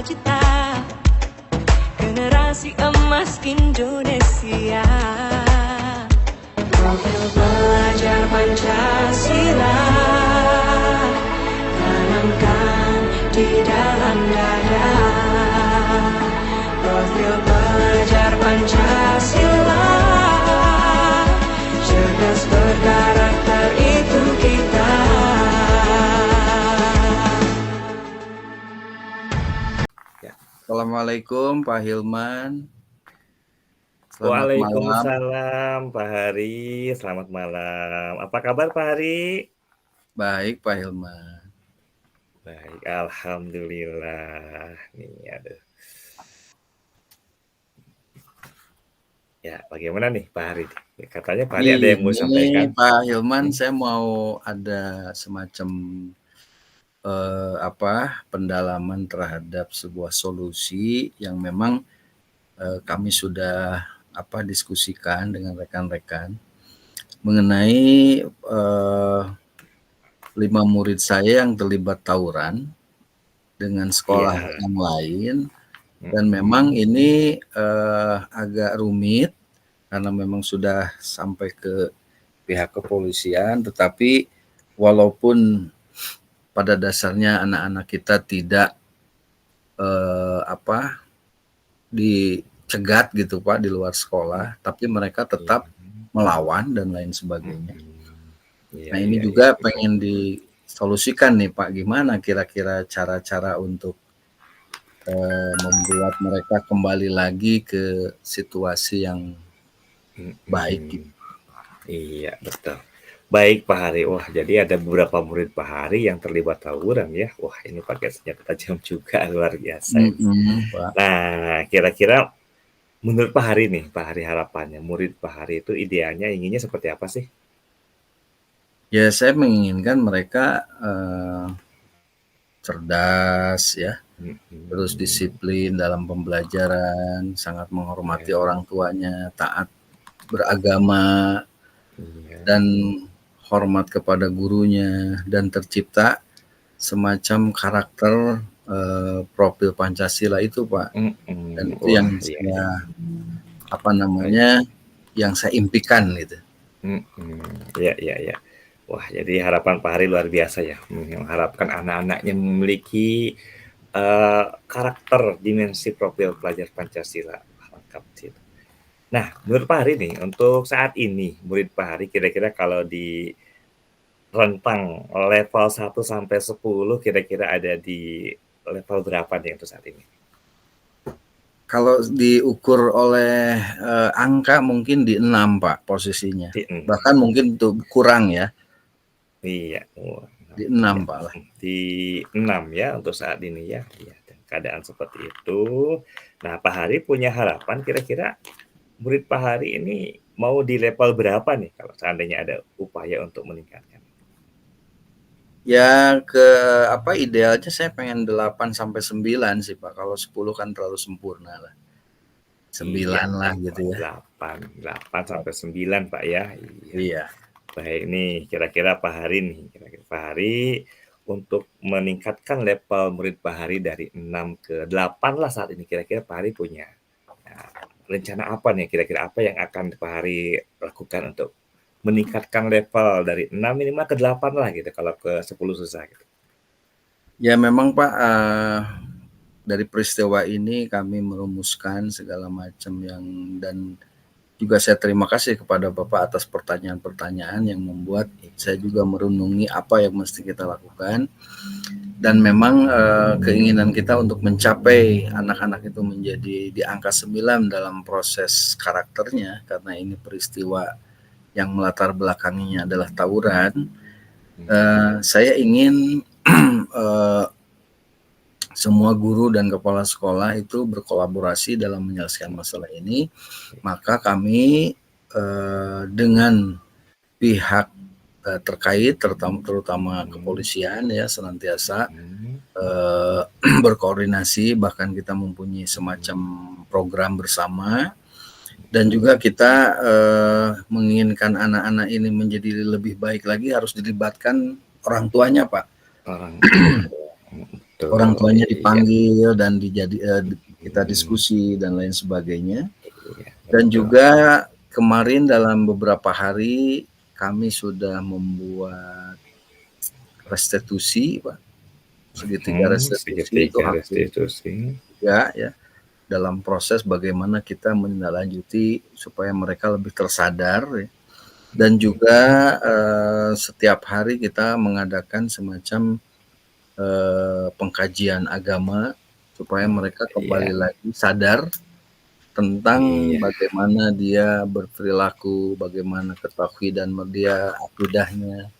cita-cita generasi emas Indonesia. Profil pelajar Pancasila tanamkan di dalam dada. Profil pelajar Pancasila cerdas berkarakter itu kita. Assalamualaikum Pak Hilman. Selamat malam. Waalaikumsalam Pak Hari, selamat malam. Apa kabar Pak Hari? Baik Pak Hilman. Baik, alhamdulillah. Nih, aduh. Ya, bagaimana nih Pak Hari? Katanya Pak Hari ada yang mau sampaikan. Pak Hilman, saya mau ada semacam pendalaman terhadap sebuah solusi yang memang kami sudah diskusikan dengan rekan-rekan mengenai 5 murid saya yang terlibat tawuran dengan sekolah yang lain, dan memang ini agak rumit karena memang sudah sampai ke pihak kepolisian, tetapi walaupun pada dasarnya anak-anak kita tidak dicegat gitu Pak di luar sekolah, tapi mereka tetap melawan dan lain sebagainya. Nah ini juga pengen disolusikan nih Pak, gimana kira-kira cara-cara untuk membuat mereka kembali lagi ke situasi yang baik gitu. Iya, betul. Baik Pak Hari, wah jadi ada beberapa murid Pak Hari yang terlibat tawuran ya. Wah ini pakai senjata tajam juga, luar biasa. Pak. Nah kira-kira menurut Pak Hari nih, Pak Hari harapannya murid Pak Hari itu idealnya inginnya seperti apa sih? Ya saya menginginkan mereka cerdas ya, terus disiplin dalam pembelajaran, sangat menghormati orang tuanya, taat beragama, dan hormat kepada gurunya, dan tercipta semacam karakter profil Pancasila itu Pak. Dan itu yang saya yang saya impikan gitu. Ya. Wah, jadi harapan Pak Hari luar biasa ya, mengharapkan anak-anaknya memiliki karakter dimensi profil pelajar Pancasila. Lengkap sih. Nah, menurut Pak Hari nih, untuk saat ini murid Pak Hari kira-kira kalau di rentang level 1 sampai 10 kira-kira ada di level berapa nih untuk saat ini? Kalau diukur oleh angka mungkin di 6 Pak posisinya. Bahkan mungkin untuk kurang ya. Iya. Di 6 Pak lah. Di 6 ya untuk saat ini ya. Keadaan seperti itu. Nah Pak Hari punya harapan kira-kira murid Pak Hari ini mau di level berapa nih kalau seandainya ada upaya untuk meningkatkan? Ya idealnya saya pengen 8 sampai 9 sih Pak. Kalau 10 kan terlalu sempurna lah. 9 lah gitu ya. 8 sampai 9 Pak ya. Iya. Baik nih, kira-kira Pak Hari nih, Pak Hari untuk meningkatkan level murid Pak Hari dari 6 ke 8 lah saat ini, kira-kira Pak Hari punya rencana apa nih, kira-kira apa yang akan Pak Hari lakukan untuk meningkatkan level dari 6 minimal ke 8 lah gitu, kalau ke 10 susah gitu. Ya memang Pak, dari peristiwa ini kami merumuskan segala macam dan juga saya terima kasih kepada Bapak atas pertanyaan-pertanyaan yang membuat saya juga merenungi apa yang mesti kita lakukan. Dan memang keinginan kita untuk mencapai anak-anak itu menjadi di angka 9 dalam proses karakternya, karena ini peristiwa yang melatar belakanginya adalah tawuran. Saya ingin semua guru dan kepala sekolah itu berkolaborasi dalam menyelesaikan masalah ini. Maka kami dengan pihak terkait, terutama kepolisian ya, senantiasa berkoordinasi, bahkan kita mempunyai semacam program bersama. Dan juga kita menginginkan anak-anak ini menjadi lebih baik lagi, harus dilibatkan orang tuanya Pak. orang Betul, tuanya iya, dipanggil dan kita mhm, diskusi dan lain sebagainya. iya, Dan betul, juga kemarin dalam beberapa hari kami sudah membuat restitusi, Pak. Segitiga restitusi itu segitiga hampir restitusi, 3 ya, dalam proses bagaimana kita menindaklanjuti supaya mereka lebih tersadar ya. Dan mhm, juga setiap hari kita mengadakan semacam pengkajian agama supaya oh, mereka iya, kembali lagi sadar tentang iya, bagaimana dia berperilaku, bagaimana ketauhidan dia, akidahnya.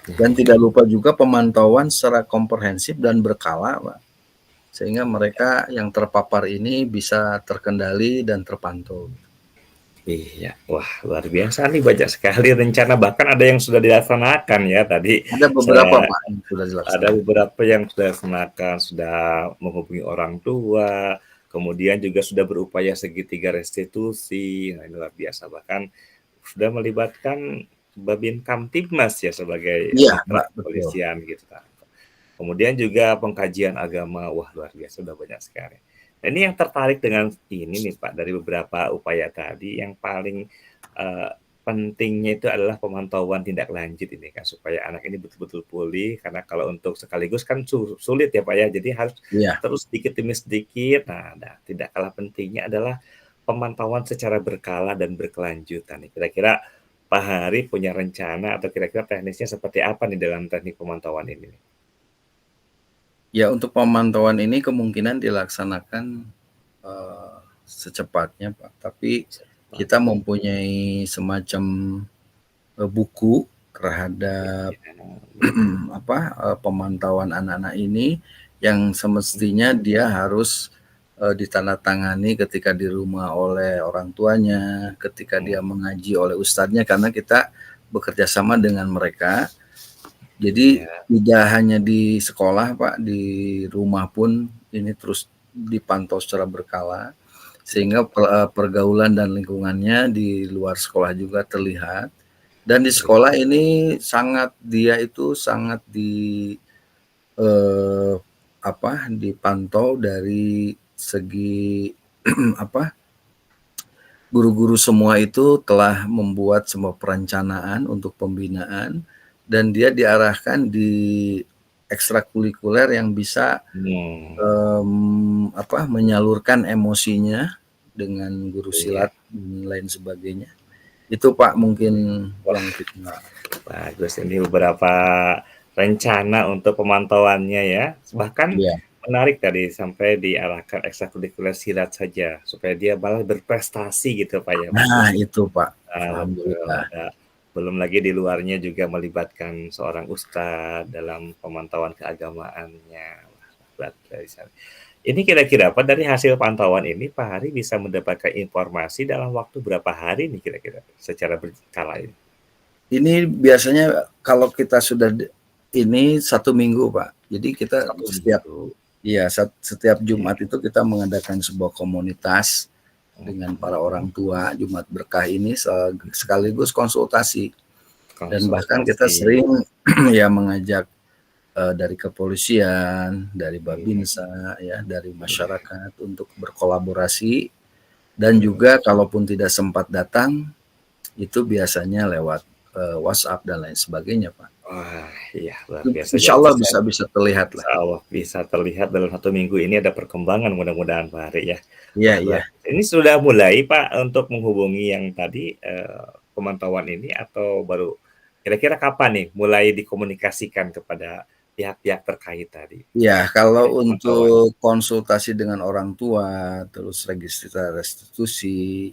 Dan tidak lupa juga pemantauan secara komprehensif dan berkala, Pak. Sehingga mereka yang terpapar ini bisa terkendali dan terpantau. iya. Wah, luar biasa nih, banyak sekali rencana, bahkan ada yang sudah dilaksanakan ya tadi. Ada beberapa, Saya Pak, yang sudah ada dilaksanakan. beberapa yang sudah dilaksanakan, sudah menghubungi orang tua, kemudian juga sudah berupaya segitiga restitusi. Nah, ini luar biasa. Bahkan sudah melibatkan Babin Kamtibmas ya sebagai Iya, mitra Pak, betul. kepolisian gitu kan. Kemudian juga pengkajian agama, wah luar biasa, sudah banyak sekali. Nah, ini yang tertarik dengan ini nih Pak, dari beberapa upaya tadi, yang paling eh, pentingnya itu adalah pemantauan tindak lanjut ini kan, supaya anak ini betul-betul pulih, karena kalau untuk sekaligus kan sulit ya Pak ya, jadi harus Iya. terus sedikit demi sedikit. Nah, tidak kalah pentingnya adalah pemantauan secara berkala dan berkelanjutan. Kira-kira Pak Hari punya rencana atau kira-kira teknisnya seperti apa nih dalam teknik pemantauan ini? Ya, untuk pemantauan ini kemungkinan dilaksanakan secepatnya, Pak. Tapi kita Cepatnya. mempunyai semacam buku terhadap Iya, buku. pemantauan anak-anak ini yang semestinya dia harus ditandatangani ketika di rumah oleh orang tuanya, ketika dia Mhm, mengaji oleh ustadznya, karena kita bekerja sama dengan mereka. Jadi iya, tidak hanya di sekolah, Pak, di rumah pun ini terus dipantau secara berkala sehingga pergaulan dan lingkungannya di luar sekolah juga terlihat. Dan di sekolah ini sangat eh, dipantau dari segi apa guru-guru semua itu telah membuat sebuah perencanaan untuk pembinaan dan dia diarahkan di ekstrakurikuler yang bisa mmm, menyalurkan emosinya dengan guru iya. silat dan lain sebagainya. Itu Pak mungkin Wah, yang kita. bagus ini beberapa rencana untuk pemantauannya ya. Bahkan Iya. menarik tadi sampai diarahkan ekstrakurikuler silat saja, supaya dia malah berprestasi gitu Pak ya, Nah bagus. itu Pak, Betul, alhamdulillah. ada belum lagi di luarnya juga melibatkan seorang ustadz dalam pemantauan keagamaannya. Wah, berat dari sana. Ini kira-kira Pak, dari hasil pantauan ini Pak Hari bisa mendapatkan informasi dalam waktu berapa hari nih kira-kira secara berkala ini? Ini biasanya kalau kita sudah ini 1 minggu Pak. Jadi kita 1 minggu. setiap Iya, Jumat itu kita mengadakan sebuah komunitas dengan para orang tua Jumat Berkah ini sekaligus konsultasi dan bahkan kita konsultasi. sering ya mengajak dari kepolisian, dari Mhm, Babinsa ya, dari iya, masyarakat untuk berkolaborasi dan betul. juga kalaupun tidak sempat datang itu biasanya lewat WhatsApp dan lain sebagainya, Pak. Wah, iya luar Itu biasa insya ya Allah bisa bisa terlihat lah. insyaallah bisa terlihat dalam 1 minggu ini ada perkembangan mudah-mudahan Pak Hari ya. Iya, Wah iya. luar biasa. Ini sudah mulai Pak untuk menghubungi yang tadi, pemantauan ini atau baru kira-kira kapan nih mulai dikomunikasikan kepada pihak-pihak terkait tadi Ya, terkait kalau pemantauan? untuk konsultasi dengan orang tua, terus restitusi,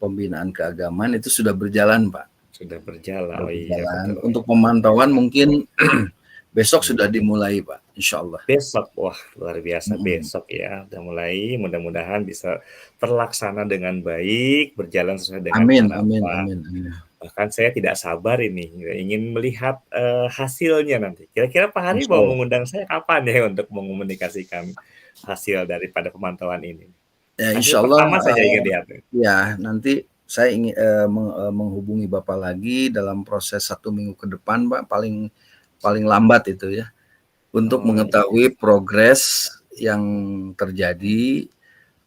pembinaan keagamaan itu sudah berjalan, Pak. Sudah berjalan, Sudah oh iya berjalan. betul. Untuk pemantauan mungkin besok Mhm. sudah dimulai, Pak, insya Allah. Besok, wah luar biasa Mhm. besok ya udah mulai, mudah-mudahan bisa terlaksana dengan baik, berjalan sesuai dengan Amin, amin, harapan. amin, amin. Bahkan saya tidak sabar ini, ingin melihat, hasilnya nanti. Kira-kira Pak Hari Insya mau Allah. mengundang saya kapan ya untuk mengomunikasikan hasil daripada pemantauan ini? Ya, Hasil insya Allah, pertama saja ingin lihat nih. ya nanti saya ingin menghubungi Bapak lagi dalam proses 1 minggu ke depan, Pak, paling paling lambat itu ya. untuk Oh, mengetahui progres yang terjadi.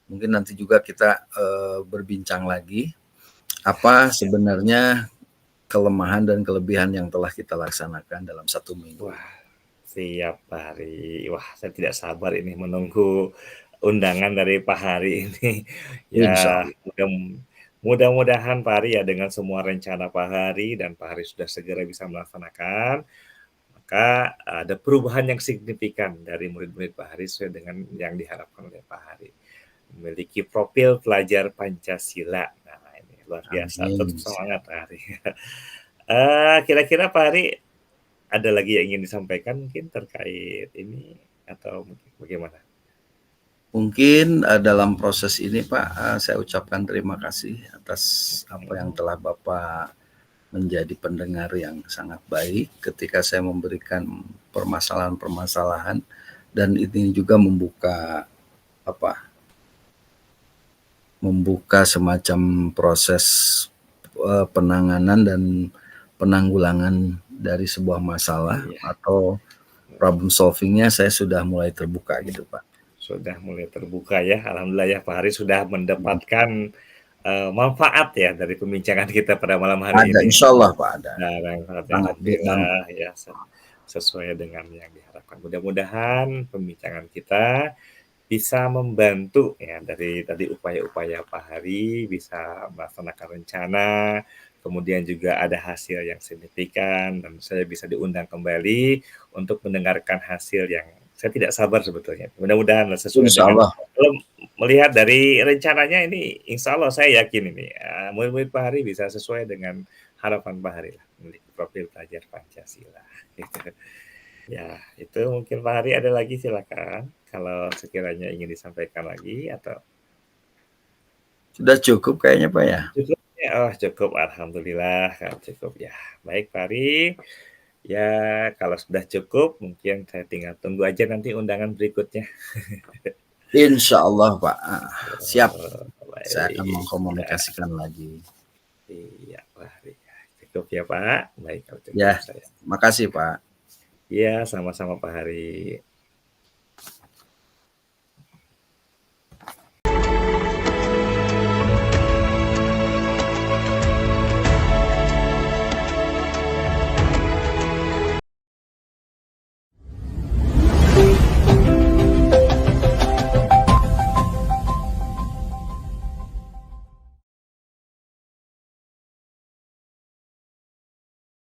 Mungkin nanti juga kita berbincang lagi apa siap. sebenarnya kelemahan dan kelebihan yang telah kita laksanakan dalam 1 minggu. Wah, siap Pak Hari. Wah, saya tidak sabar ini menunggu undangan dari Pak Hari ini. Insya Ya, Allah. mudah-mudahan Pak Hari ya dengan semua rencana Pak Hari dan Pak Hari sudah segera bisa melaksanakan, maka ada perubahan yang signifikan dari murid-murid Pak Hari sesuai dengan yang diharapkan oleh Pak Hari. Memiliki profil pelajar Pancasila. Nah, ini luar biasa. Tetap Amin. semangat Pak Hari. Kira-kira Pak Hari ada lagi yang ingin disampaikan mungkin terkait ini atau bagaimana? Mungkin dalam proses ini Pak, saya ucapkan terima kasih atas apa yang telah Bapak menjadi pendengar yang sangat baik ketika saya memberikan permasalahan-permasalahan, dan ini juga membuka semacam proses penanganan dan penanggulangan dari sebuah masalah Iya, atau problem solvingnya saya sudah mulai terbuka gitu Pak. sudah mulai terbuka ya. Alhamdulillah ya Pak Hari sudah mendapatkan manfaat ya dari pembincangan kita pada malam hari Ada, ini. insya Allah Pak, ada. Nah, manfaat Sangat alhamdulillah ya sesuai dengan yang diharapkan. Mudah-mudahan pembincangan kita bisa membantu ya dari tadi upaya-upaya Pak Hari bisa melaksanakan rencana, kemudian juga ada hasil yang signifikan dan saya bisa diundang kembali untuk mendengarkan hasil yang saya tidak sabar sebetulnya. Mudah-mudahan sesuai insya dengan Allah. kalau melihat dari rencananya ini insya Allah saya yakin ini murid-murid Pak Hari bisa sesuai dengan harapan Pak Hari lah, memiliki profil pelajar Pancasila. Gitu. Ya, itu mungkin Pak Hari ada lagi silakan kalau sekiranya ingin disampaikan lagi atau Sudah cukup kayaknya Pak ya. cukup ya? Oh, cukup alhamdulillah kalau cukup ya. Baik Pak Hari, ya kalau sudah cukup mungkin saya tinggal tunggu aja nanti undangan berikutnya. Insya Allah Pak. Siap. Saya akan Baik, ya, mengkomunikasikan lagi. iya Pak Hari. Cukup ya Pak. Baik kalau cukup Ya, saya. makasih Pak. Iya, sama-sama Pak Hari.